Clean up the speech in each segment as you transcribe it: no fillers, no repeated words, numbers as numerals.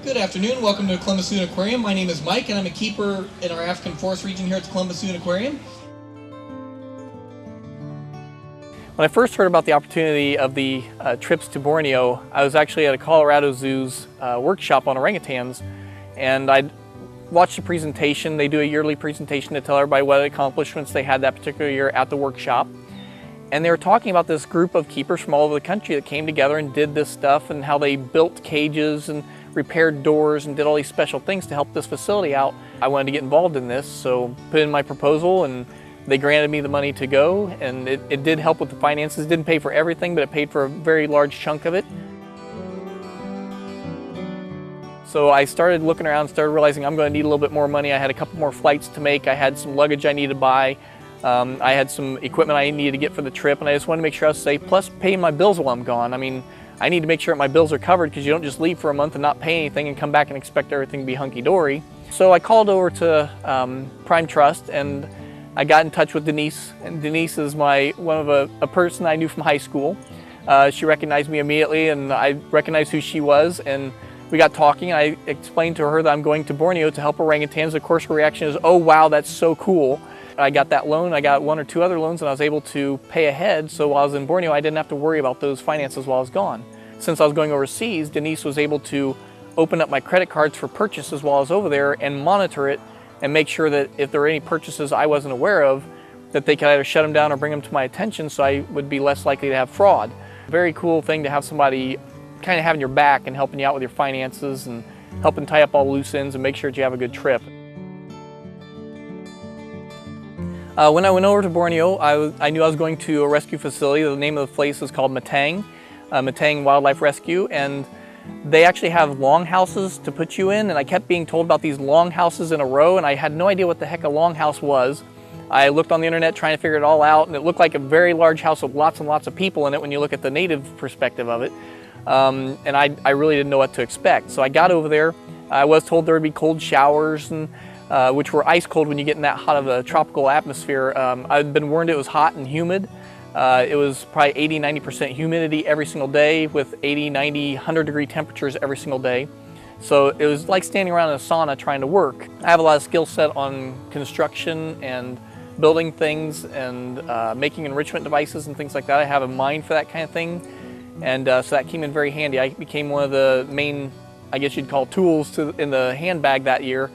Good afternoon. Welcome to Columbus Zoo Aquarium. My name is Mike, and I'm a keeper in our African forest region here at the Columbus Zoo Aquarium. When I first heard about the opportunity of the trips to Borneo, I was actually at a Colorado Zoo's workshop on orangutans, and I watched the presentation. They do a yearly presentation to tell everybody what accomplishments they had that particular year at the workshop. And they were talking about this group of keepers from all over the country that came together and did this stuff, and how they built cages and repaired doors and did all these special things to help this facility out. I wanted to get involved in this, so put in my proposal, and they granted me the money to go, and it did help with the finances. It didn't pay for everything, but it paid for a very large chunk of it. So I started looking around, started realizing I'm going to need a little bit more money. I had a couple more flights to make. I had some luggage I needed to buy. I had some equipment I needed to get for the trip, and I just wanted to make sure I was safe, plus paying my bills while I'm gone. I mean, I need to make sure my bills are covered, because you don't just leave for a month and not pay anything and come back and expect everything to be hunky-dory. So I called over to PrimeTrust, and I got in touch with Denise. And Denise is a person I knew from high school. She recognized me immediately, and I recognized who she was. And we got talking, and I explained to her that I'm going to Borneo to help orangutans. Of course, her reaction is, "Oh wow, that's so cool." I got that loan. I got one or two other loans, and I was able to pay ahead. So while I was in Borneo, I didn't have to worry about those finances while I was gone. Since I was going overseas, Denise was able to open up my credit cards for purchases while I was over there and monitor it and make sure that if there were any purchases I wasn't aware of, that they could either shut them down or bring them to my attention, so I would be less likely to have fraud. Very cool thing to have somebody kind of having your back and helping you out with your finances and helping tie up all the loose ends and make sure that you have a good trip. When I went over to Borneo, I knew I was going to a rescue facility. The name of the place is called Matang Wildlife Rescue, and they actually have long houses to put you in, and I kept being told about these long houses in a row, and I had no idea what the heck a long house was. I looked on the internet trying to figure it all out, and it looked like a very large house with lots and lots of people in it when you look at the native perspective of it. And I really didn't know what to expect. So I got over there. I was told there would be cold showers, and which were ice cold when you get in that hot of a tropical atmosphere. I'd been warned it was hot and humid. It was probably 80–90% humidity every single day with 80, 90, 100-degree temperatures every single day. So it was like standing around in a sauna trying to work. I have a lot of skill set on construction and building things and making enrichment devices and things like that. I have a mind for that kind of thing, and so that came in very handy. I became one of the main, I guess you'd call, tools in the handbag that year.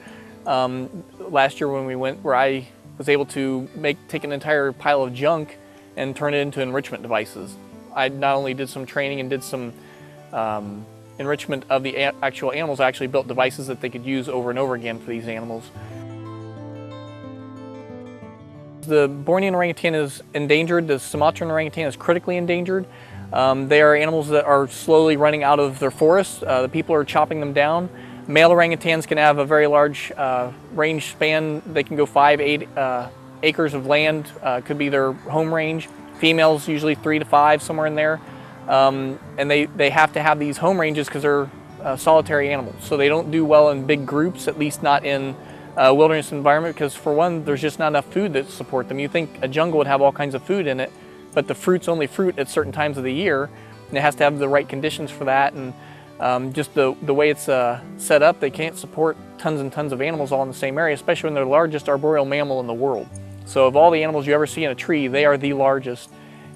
Last year when we went, where I was able to take an entire pile of junk and turn it into enrichment devices. I not only did some training and did some enrichment of the actual animals, I actually built devices that they could use over and over again for these animals. The Bornean orangutan is endangered. The Sumatran orangutan is critically endangered. They are animals that are slowly running out of their forests. The people are chopping them down. Male orangutans can have a very large range span. They can go 5–8 acres of land, could be their home range. Females usually 3 to 5, somewhere in there. And they have to have these home ranges because they're solitary animals. So they don't do well in big groups, at least not in a wilderness environment, because for one, there's just not enough food to support them. You think a jungle would have all kinds of food in it, but the fruit's only fruit at certain times of the year, and it has to have the right conditions for that. And just the way it's set up, they can't support tons and tons of animals all in the same area, especially when they're the largest arboreal mammal in the world. So of all the animals you ever see in a tree, they are the largest,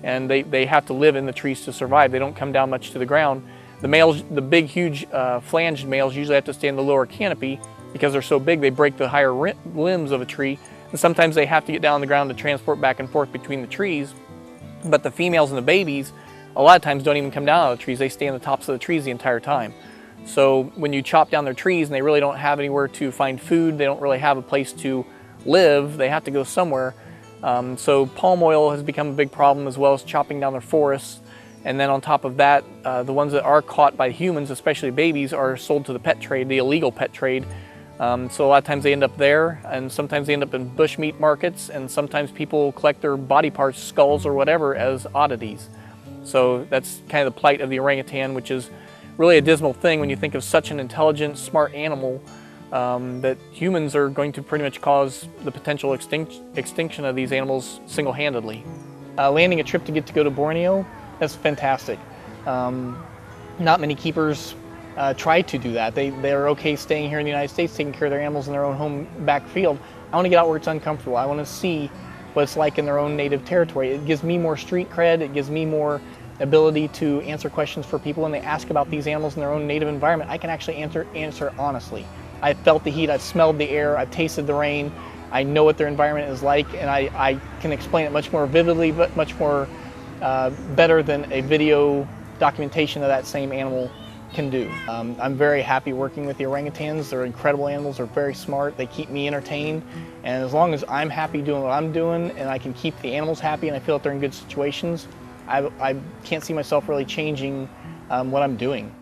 and they have to live in the trees to survive. They don't come down much to the ground. The males, the big, huge flanged males, usually have to stay in the lower canopy because they're so big they break the higher limbs of a tree, and sometimes they have to get down on the ground to transport back and forth between the trees. But the females and the babies, a lot of times, don't even come down out of the trees. They stay on the tops of the trees the entire time. So when you chop down their trees and they really don't have anywhere to find food, they don't really have a place to live, they have to go somewhere. So palm oil has become a big problem, as well as chopping down their forests. And then on top of that, the ones that are caught by humans, especially babies, are sold to the pet trade, the illegal pet trade. So a lot of times they end up there, and sometimes they end up in bushmeat markets, and sometimes people collect their body parts, skulls or whatever, as oddities. So that's kind of the plight of the orangutan, which is really a dismal thing when you think of such an intelligent, smart animal, that humans are going to pretty much cause the potential extinction of these animals single-handedly. Landing a trip to get to go to Borneo, that's fantastic. Not many keepers try to do that. They're okay staying here in the United States, taking care of their animals in their own home backfield. I want to get out where it's uncomfortable. I want to see what it's like in their own native territory. It gives me more street cred. It gives me more ability to answer questions for people when they ask about these animals in their own native environment. I can actually answer honestly. I've felt the heat, I've smelled the air, I've tasted the rain. I know what their environment is like, and I can explain it much more vividly, but much more better than a video documentation of that same animal can do. I'm very happy working with the orangutans. They're incredible animals. They're very smart. They keep me entertained, and as long as I'm happy doing what I'm doing and I can keep the animals happy and I feel that they're in good situations, I can't see myself really changing what I'm doing.